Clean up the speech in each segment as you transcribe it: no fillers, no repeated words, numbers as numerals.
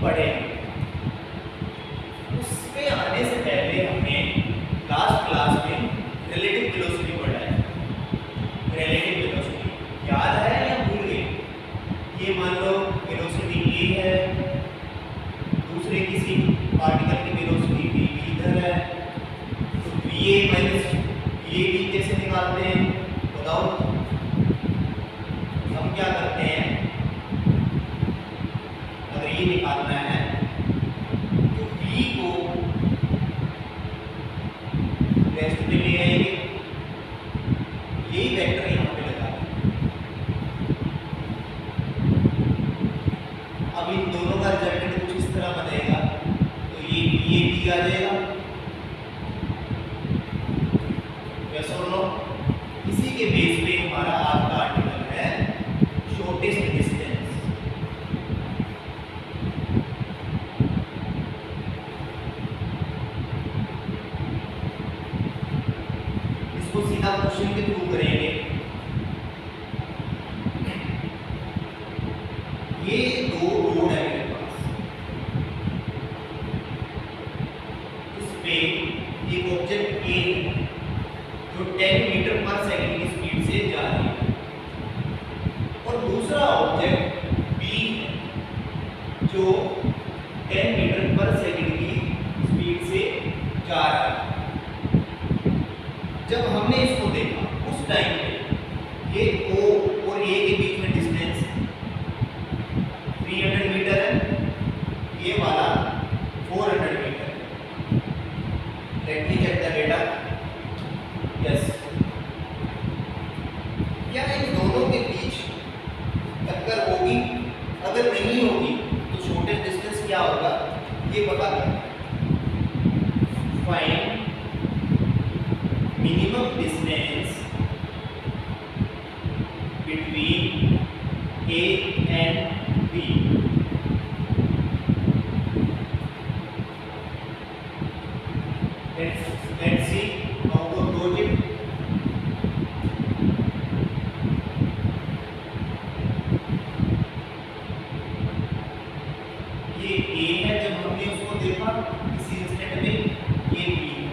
पढ़ेंगे। उस पे आने से पहले हमने लास्ट क्लास में रिलेटिव वेलोसिटी पढ़ा है। रिलेटिव वेलोसिटी याद है या भूल गए? ये मान लो वेलोसिटी ए है, दूसरे किसी पार्टिकल की वेलोसिटी बी इधर है, तो va माइनस ये भी कैसे निकालते हैं बताओ? हम क्या करते हैं, अगर ये निकालना है तो v को रेस्ट में ले आएंगे, यही वेक्टर यहाँ पे लगा। अब इन दोनों का रिजल्टेंट कुछ इस तरह बनेगा, तो ये भी आ जाएगा। इसी के बेस पे हमारा आज का आर्टिकल है शॉर्टेस्ट डिस्टेंस। इसको सीधा क्वेश्चन के थ्रू करेंगे। ये दो रोड है मेरे पास, इस पे एक ऑब्जेक्ट ए जो 10 मीटर पर सेकंड की स्पीड से जा रही है और दूसरा ऑब्जेक्ट बी है जो 10 मीटर पर सेकंड की स्पीड से जा रहा है। जब हमने इसको देखा उस टाइम पे ये O और A के बीच में डिस्टेंस 300 मीटर है, ये वाला 400 मीटर है। Let me check the data. Yes, क्या इन दोनों के बीच टक्कर होगी? अगर नहीं होगी तो शॉर्टेस्ट डिस्टेंस क्या होगा ये पता करें। Find minimum distance between A and B। Let's see how to approach it। ये A है, जब हमने उसको देखा इसी इंस्टेंट में, ये B है।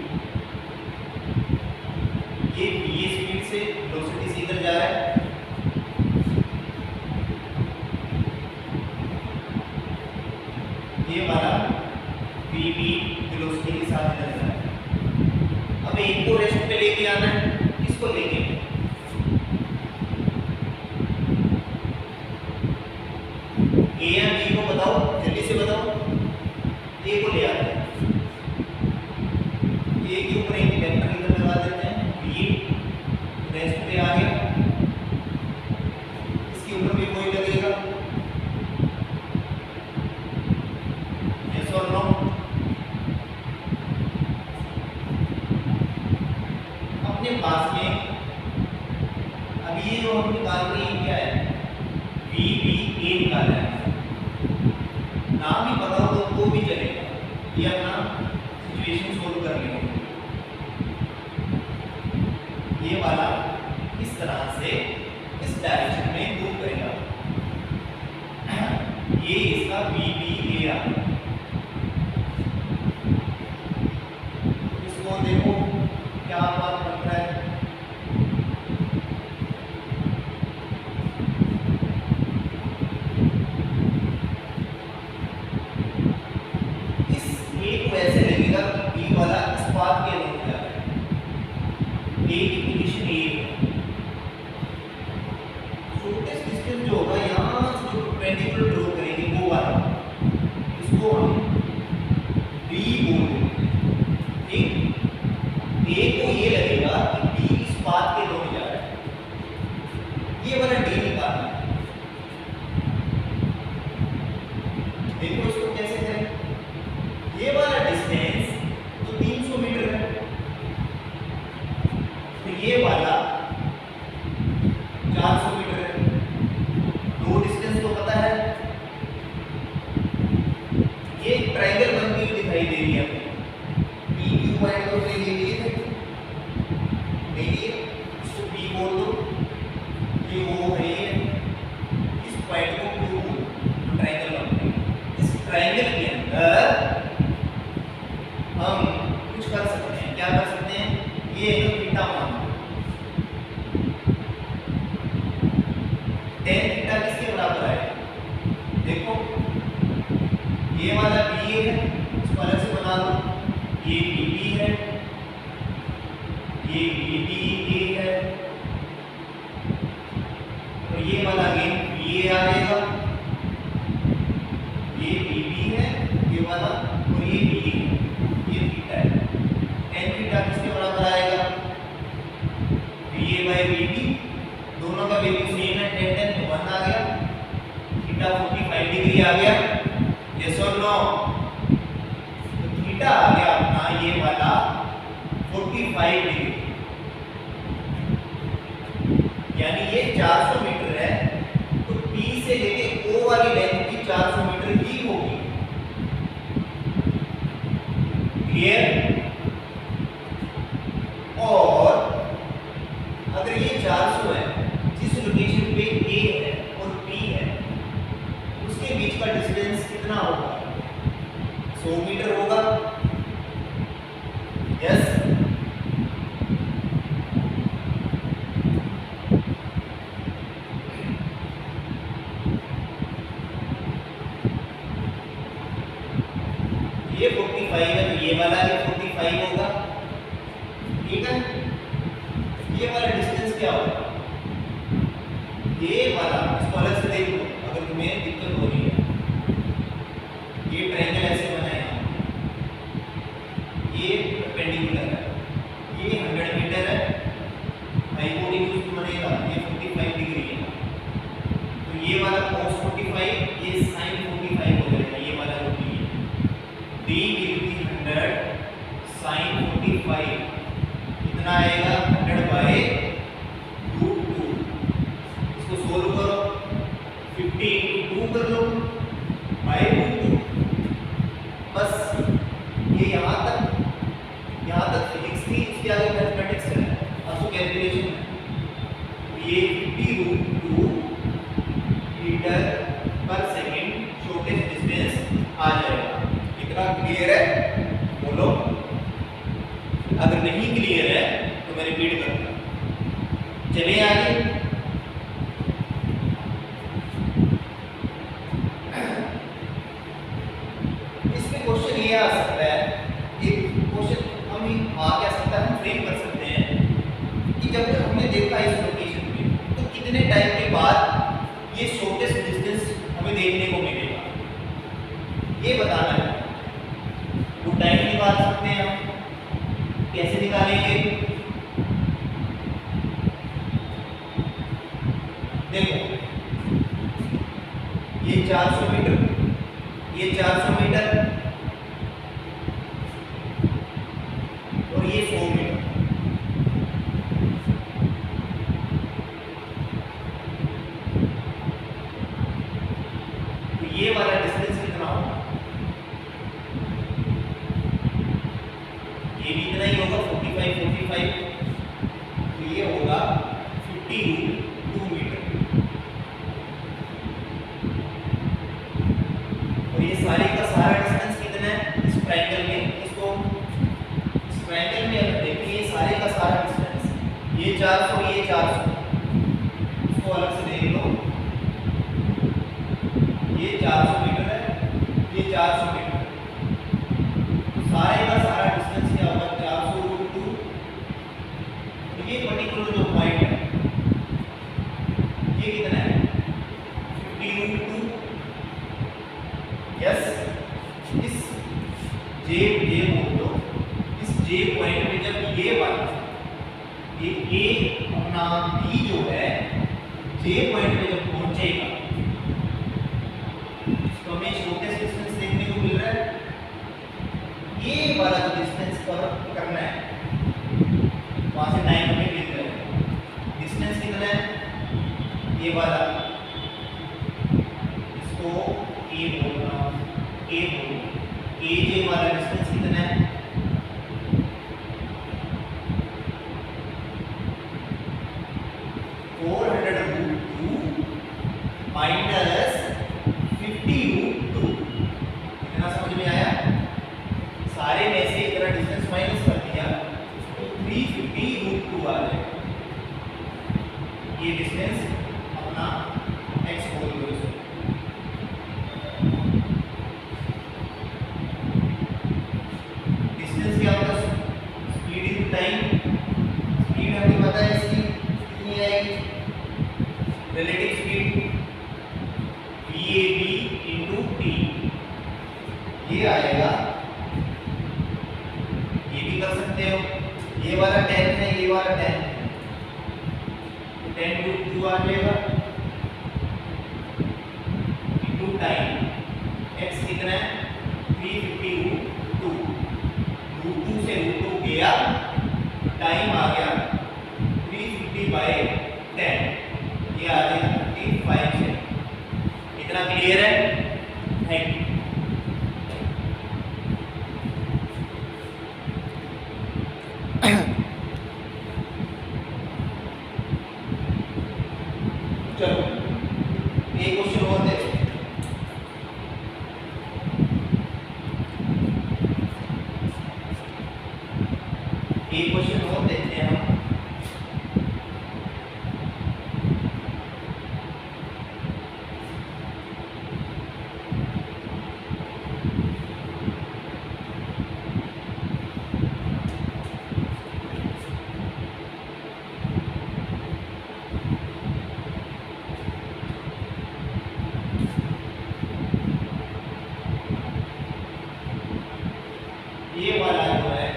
ये B स्पीड से वेलोसिटी से इधर जा रहा है, ये वाला VB वेलोसिटी के साथ इधर जा रहा है। अब एक को रेस्ट पे लेके आना है, इसको लेके A या B को बताओ, जल्दी से बताओ। A को ले आते हैं, A के ऊपर एक वेक्टर इधर लगा देते हैं, B रेस्ट पे आ गया, इसके ऊपर भी कोई लगेगा। यस और नो? अपने पास में अब ये जो हम निकाल रहे हैं क्या है, VBA निकाला है। नाम ही पता हो तो भी चलेगा, ये अपना सिचुएशन सोल्व कर लेंगे। ये वाला इस तरह से इस डायरेक्शन में मूव करेगा, ये इसका VBA आ। इसको देखो क्या बात बन रहा है। इस A को ऐसे लगेगा B वाला इस पाथ के अंदर जा रहा है, A की पोजीशन A है। शॉर्टेस्ट डिस्टेंस जो होगा यहाँ से जो परपेंडिकुलर ड्रॉ करेंगे वो वाला, इसको हम B बोलेंगे। ठीक, A को ये लगेगा कि B इस पाथ के अंदर जा रहा है, ये वाला D निकालना है। देखो इसको कैसे करें। ये वाला डिस्टेंस तो 300 मीटर है, तो ये वाला 400 मीटर है। दो डिस्टेंस तो पता है। ये एक ट्रायंगल बनती हुई दिखाई दे रही है हमें। PQ पॉइंट तो ले लिए थे, ले लिए, इसको P बोल दो, ये O है, इस पॉइंट को Q बोल दो, ट्रायंगल बनता है। इस ट्रायंगल के अंदर हम कुछ कर सकते हैं। क्या कर सकते हैं? ये एंगल थीटा मान लो, tan थीटा किसके बराबर है? देखो ये वाला BA है, इसको अलग से बना लो, ये BB है, ये BBA है, और ये वाला अगेन BA आ जाएगा, ये BB है, ये वाला, और ये BA है, ये थीटा है। tan थीटा किसके बराबर आएगा? BA/BB, दोनों का वैल्यू सेम है, tan तो 1 आ गया, थीटा 45 डिग्री आ गया। यस और नो? तो थीटा आ गया अपना ये वाला 45 डिग्री, यानी ये 400 मीटर है, तो P से लेके O वाली लेंथ भी 400 मीटर ही होगी। क्लियर? और अगर ये 400 है, जिस लोकेशन पे A है और P है, उसके बीच का डिस्टेंस कितना होगा? 100 मीटर होगा। यस? ये 45 है, तो ये वाला भी 45 होगा। ठीक है? ये वाला डिस्टेंस क्या होगा? ये वाला, इसको अलग से देख लो अगर तुम्हें दिक्कत हो रही है। ये ट्रायंगल ऐसे बना है, ये परपेंडिकुलर है, ये 100 मीटर है, हाइपोटेन्यूज बनेगा, ये 45 डिग्री है, तो ये वाला cos 45, ये sin 45 हो जाएगा। ये वाला जो D है, D will be 100 sin 45 कितना आएगा? 100/√2। इसको सोल्व करो, 50 × 2 कर लो /√2। बस ये यहाँ तक फिजिक्स थी, इसके आगे मैथमेटिक्स है, अब तो कैलकुलेशन है। ये 50√2 मीटर पर सेकेंड शॉर्टेस्ट डिस्टेंस आ जाएगा। इतना क्लियर है? बोलो। अगर नहीं क्लियर है तो मैं रिपीट करूंगा। चलिए आगे। इसमें क्वेश्चन ये आ सकता है, एक क्वेश्चन हम आ क्या सकता है, हम फ्रेम कर सकते हैं कि जब हमने देखा इस लोकेशन पे, तो कितने टाइम के बाद ये शॉर्टेस्ट डिस्टेंस हमें देखने को मिलेगा, ये बताना है। वो टाइम निकाल सकते हैं हम। कैसे निकालेंगे? देखो ये 400 मीटर, ये 400 मीटर और ये 100 मीटर। तो ये वाला डिस्टेंस कितना होगा? ये भी इतना ही होगा, 45। तो ये होगा 50√2 मीटर। और ये सारे का सारा डिस्टेंस कितना है इस ट्रायंगल में? इसको इस ट्रायंगल में अगर देखिए, सारे का सारा डिस्टेंस, ये 400, ये 400, इसको अलग से देख लो, ये 400 मीटर है, ये 400 मीटर, तो सारे का सारा डिस्टेंस क्या होगा? 400√2। ये पर्टिकुलर जो पॉइंट है, ये कितना है? 50√2। यस? इस जे बोल दो, इस जे पॉइंट पे जब ये वाला, ये ए अपना बी जो है, जे पॉइंट पे जब पहुंचेगा, तो हमें शॉर्टेस्ट डिस्टेंस देखने को मिल रहा है। ये वाला जो डिस्टेंस कवर करना है, वहां से टाइम हमें मिल रहा है। डिस्टेंस कितना है? ये वाला, इसको ए बोलना, ए जे वाला डिस्टेंस कितना है? 400√2 - 50√2। डिस्टेंस अपना x बोल दो इसको। डिस्टेंस क्या होता है? Speed in time. स्पीड हमें पता है इसकी कितनी आएगी, relative speed VAB into T, ये आएगा। ये भी कर सकते हो, ये वाला 10 है, ये वाला 10 है, तो 10 रूट 2 आ जाएगा into टाइम। x कितना है? 350 रूट 2, रूट 2 से रूट 2 गया, टाइम आ गया 350 बाय 10, ये आ जाएगा 35 से। इतना क्लियर है? Thank you. चलो एक क्वेश्चन और देखते हैं। एक क्वेश्चन और देखते हैं हम। ये वाला जो है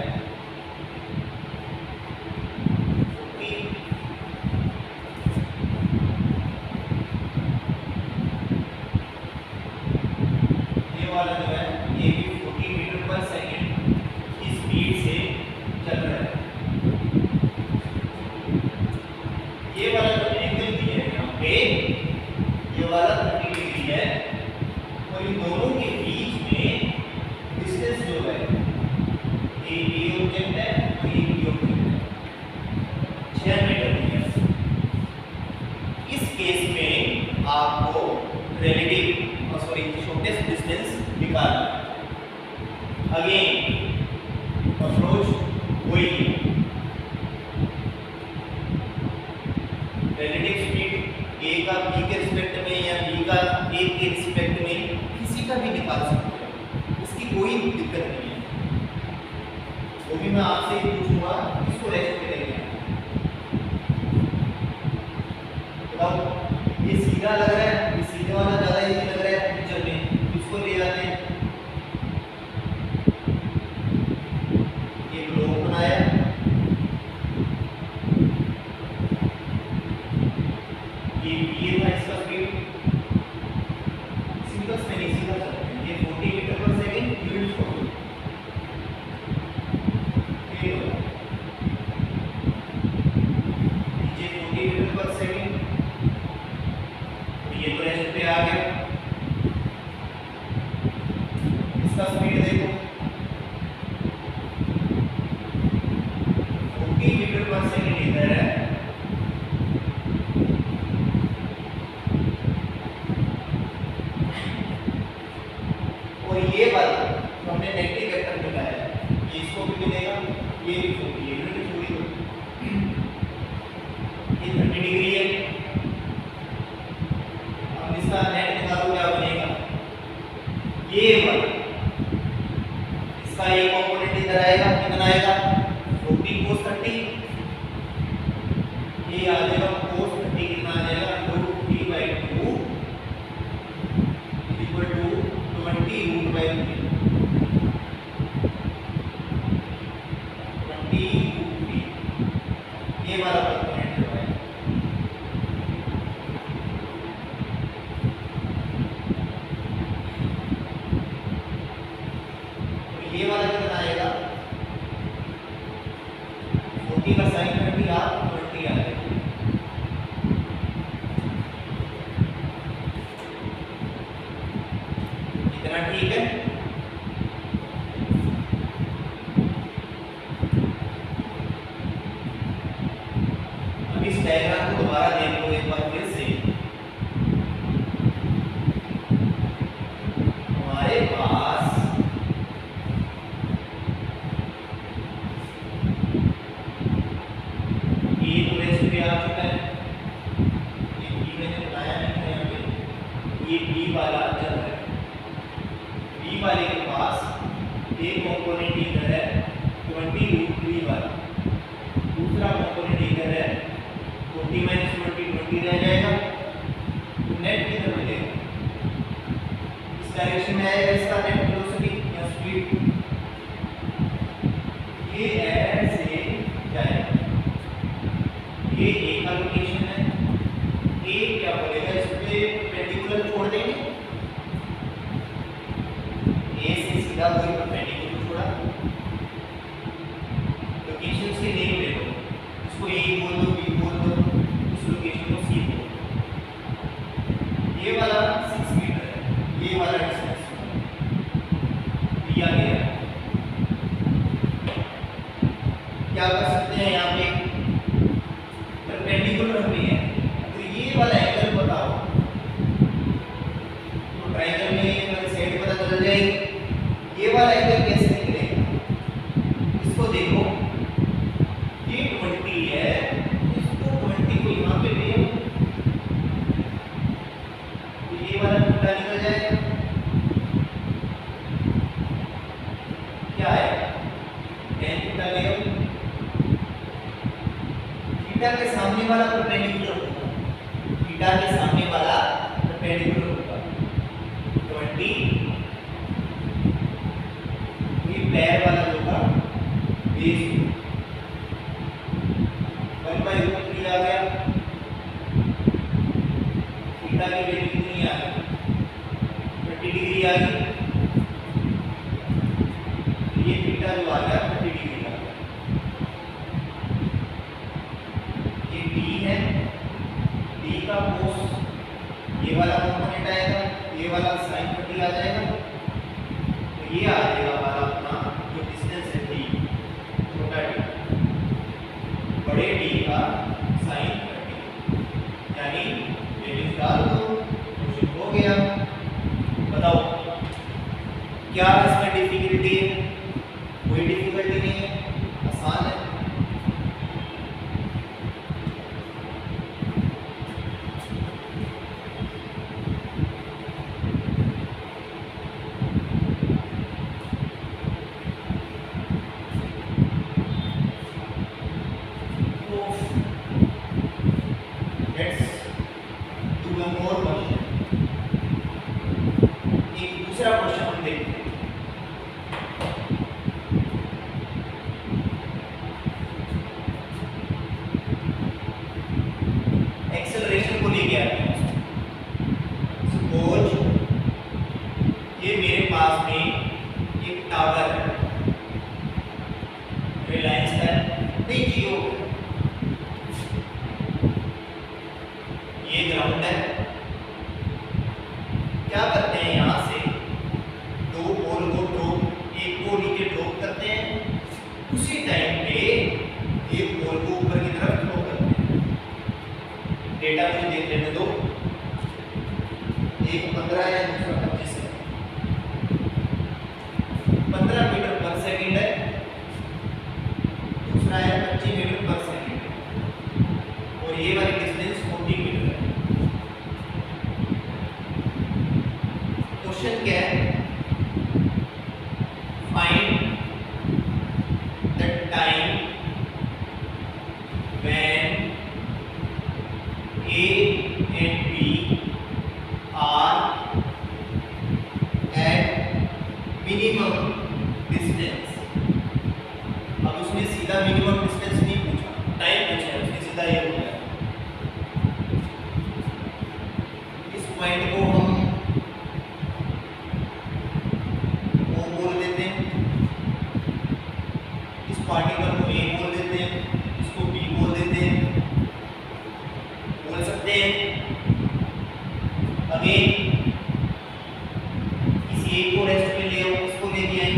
ये वाला जो है ये भी 40 मीटर पर सेकंड की स्पीड से चल रहा है। ये वाला जो एंगल दिया है यहाँ पे, ये वाला 30 डिग्री है, और इन दोनों के बीच में डिस्टेंस जो है ये ऑब्जेक्ट है और ये भी ऑब्जेक्ट है, 6 मीटर दिया है। इस केस में आपको रिलेटिव शॉर्टेस्ट डिस्टेंस निकालना है। अगेन अप्रोच वही है, रिलेटिव स्पीड a का b के रिस्पेक्ट में या b का a के रिस्पेक्ट में किसी का भी निकाल सकते हो, इसकी कोई दिक्कत नहीं है। वो भी मैं आपसे ही पूछूंगा, इसको ऐसे करेंगे। बताओ ये सीधा लग रहा है, ये सीधे वाला ज्यादा इजी लग रहा है पिक्चर में, इसको ले जाते हैं। ये ब्लॉक बनाया, ये था इसका स्पीड, सिंपल से नहीं सीधा चलते हैं। ये 40 मीटर पर सेकंड यूनिट को ये 40 मीटर पर सेकंड, ये तो रेस्ट पे आ गया। इसका स्पीड देखो 40 मीटर पर सेकंड इधर है, और ये वाला तो हमने नेगेटिव वेक्टर निकाला है, ये इसको भी मिलेगा, ये भी 40 है, यूनिट छोड़ी दो, ये 30 डिग्री है। अब इसका नेट निकालो क्या बनेगा, ये वाला, इसका एक कंपोनेंट इधर आएगा, कितना आएगा 40 cos 30, ये आ जाएगा cos 30, कितना आ जाएगा √3/2 इक्वल टू 20√3, 20√3, ये वाला कंपोनेंट जो है। ये वाला कितना आएगा 40 का साइन 30 आप 20 आ जाएगा। इतना ठीक है। बी वाले के पास एक कंपोनेंट इधर है 20√3 दूसरा कंपोनेंट इधर है 40 - 20 रह जाएगा। नेट किधर मिलेगा? इस डायरेक्शन में आएगा इसका नेट वेलोसिटी या स्पीड। ये ऐसे जाएगा, ये ए का लोकेशन है। ए क्या बोलेगा, इस पे परपेंडिकुलर छोड़ देंगे, ए से सीधा कोई परपेंडिकुलर छोड़ा, लोकेशन से नेम ले लो, इसको ए बोल दो, बी बोल दो, इस लोकेशन को सी बोल दो। ये वाला 6 मीटर है, ये वाला डिस्टेंस दिया गया है। क्या कर सकते हैं यहाँ पे, परपेंडिकुलर हमें है, तो ये वाला एंगल बताओ, तो ट्रायंगल में साइड पता चल जाएगी। ये वाला एंगल कैसे निकलेगा, इसको देखो, ये 20 है, इसको 20 को यहाँ पे ले, तो ये वाला थीटा निकल जाएगा। क्या है, tan थीटा ले, थीटा के सामने वाला परपेंडिकुलर होगा, थीटा के सामने वाला परपेंडिकुलर होगा 20। ये पैर वाला होगा बेस 1/√3 आ गया। थीटा की वैल्यू कितनी आ गई, 30 डिग्री आ गई। ये थीटा जो आ गया 30 डिग्री आ गया। ये डी है, डी का कोस ये वाला कंपोनेंट आएगा, ये वाला sin 30 आ जाएगा, तो ये आ जाएगा हमारा अपना जो डिस्टेंस है डी, छोटा डी, बड़े डी का sin 30, यानी वैल्यू डाल दो, क्वेश्चन हो गया। बताओ क्या इसमें डिफिकल्टी है? कोई डिफिकल्टी नहीं है, आसान है। दूसरा क्वेश्चन हम देखते हैं। एक्सेलरेशन को लेके आते हैं। सपोज ये मेरे पास में एक टावर है, रिलायंस का नहीं, जियो, ये ग्राउंड है। क्या करते हैं, यहाँ से दो पोल को ड्रॉप, एक को नीचे ड्रॉप करते हैं, उसी टाइम पे एक पोल को ऊपर की तरफ ड्रॉप करते हैं। डेटा मुझे देख लेने दो, एक 15 है, दूसरा 25 है। 15 मीटर पर सेकंड है, दूसरा है 25 मीटर पर सेकंड है, और ये वाली डिस्टेंस 40 मीटर है। क्वेश्चन क्या है, find the time when A and B are at minimum distance। अब उसने सीधा मिनिमम डिस्टेंस नहीं पूछा, टाइम पूछा है, उसने सीधा ये बोला। इस पॉइंट को हम O बोल देते हैं, इस पार्टिकल को A बोल देते हैं, इसको B बोल देते हैं, बोल सकते हैं। अगेन किसी एक को रेस्ट पे ले आओ, इसको लेके आए,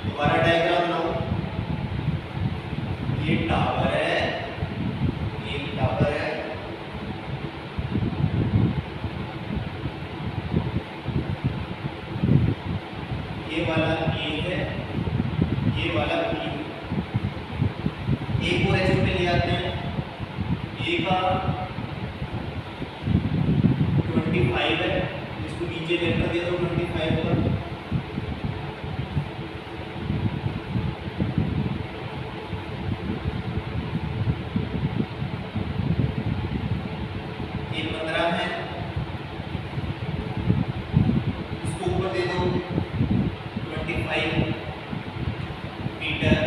दोबारा डायग्राम बनाओ। ये टावर है, ये टावर है, ये वाला A है, ये वाला B है। A को रेस्ट पे ले आते हैं, A का 25 है, इसको नीचे वेक्टर दे दो 25 का। ये 15 है, इसको ऊपर दे दो 25 मीटर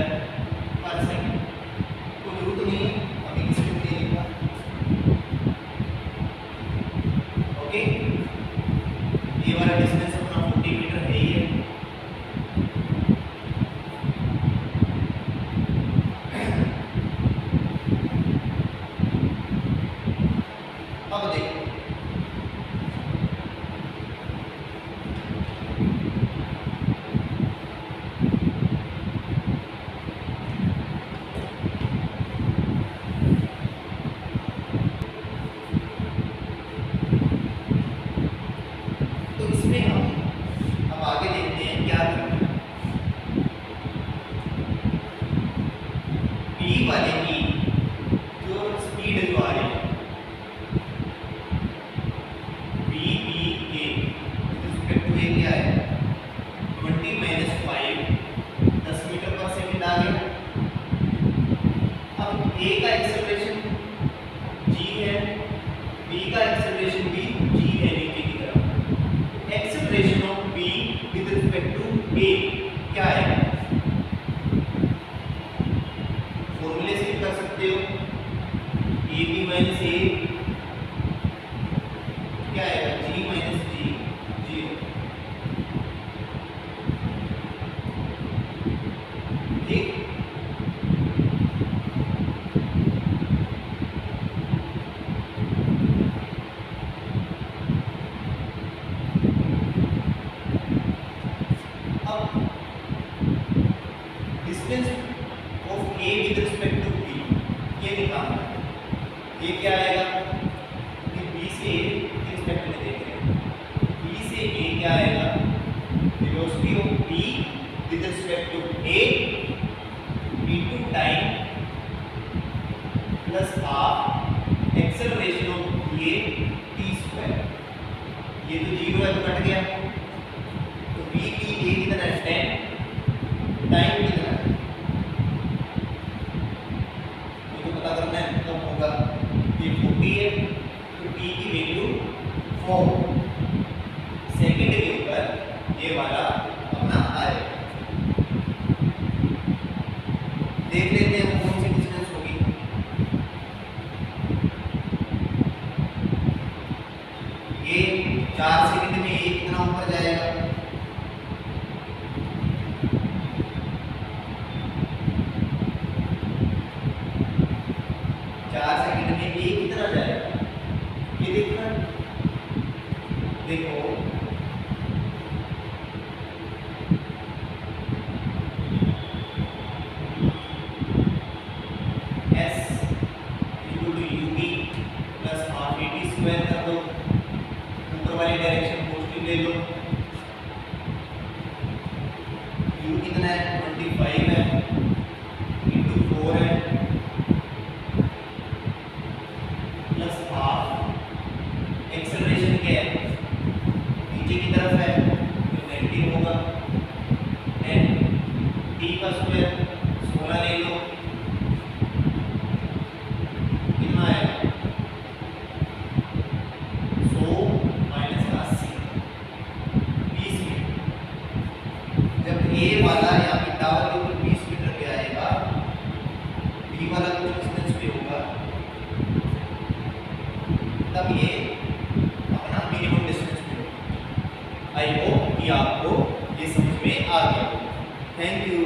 पर सेकंड। कोई जरूरत नहीं है अभी किसी को देने का। ओके, ये वाला डिस्टेंस अपना 40 मीटर है ही है। अब देखो तो इसमें हम अब आगे देखते हैं क्या करना है। P वाले की जो स्पीड जो आ रही है VBA रिस्पेक्ट टू ए क्या है 20 माइनस 5 10 मीटर पर सेकंड आ गया। अब A का एक्सेलरेशन g है, B का एक्सेलरेशन भी g है नीचे की तरफ। Acceleration of B with respect to A क्या है, फॉर्मूले से कर सकते हो। AB माइनस A क्या आएगा g माइनस g 0। ठीक, अब distance of A with respect to B ये निकालना है। ये क्या आएगा कि B से A के रिस्पेक्ट में देख रहे हैं, B से A क्या आएगा velocity of B with respect to A v2 time plus half acceleration of A t square. ये तो 0 है तो कट गया, तो v की A कितना है 10, टाइम कितना है मुझे पता करना है कब होगा। ये 40 है तो t की वैल्यू 4 सेकंड के ऊपर ये वाला अपना आएगा। देख लेते हैं वो कौन सी डिस्टेंस होगी। ये 4 सेकंड में ये कितना ऊपर जाएगा, कितना जाएगा ये देखना। देखो S equal to UB plus half AT square कर दो, ऊपर वाली डायरेक्शन पॉजिटिव ले लो। U कितना है 25 है इंटू 4 है प्लस हाफ एक्सेलरेशन क्या है नीचे की तरफ है तो नेगेटिव होगा। एंड t का स्क्वायर 16 ले लो, कितना आएगा 100 माइनस 80 20 मीटर। जब A वाला यहाँ पे टावर के ऊपर 20 मीटर पे आएगा, B वाला कुछ डिस्टेंस पे होगा, तब ये अपना मिनिमम डिस्टेंस पे होगा। आई होप कि आपको ये समझ में आ गया। Thank you.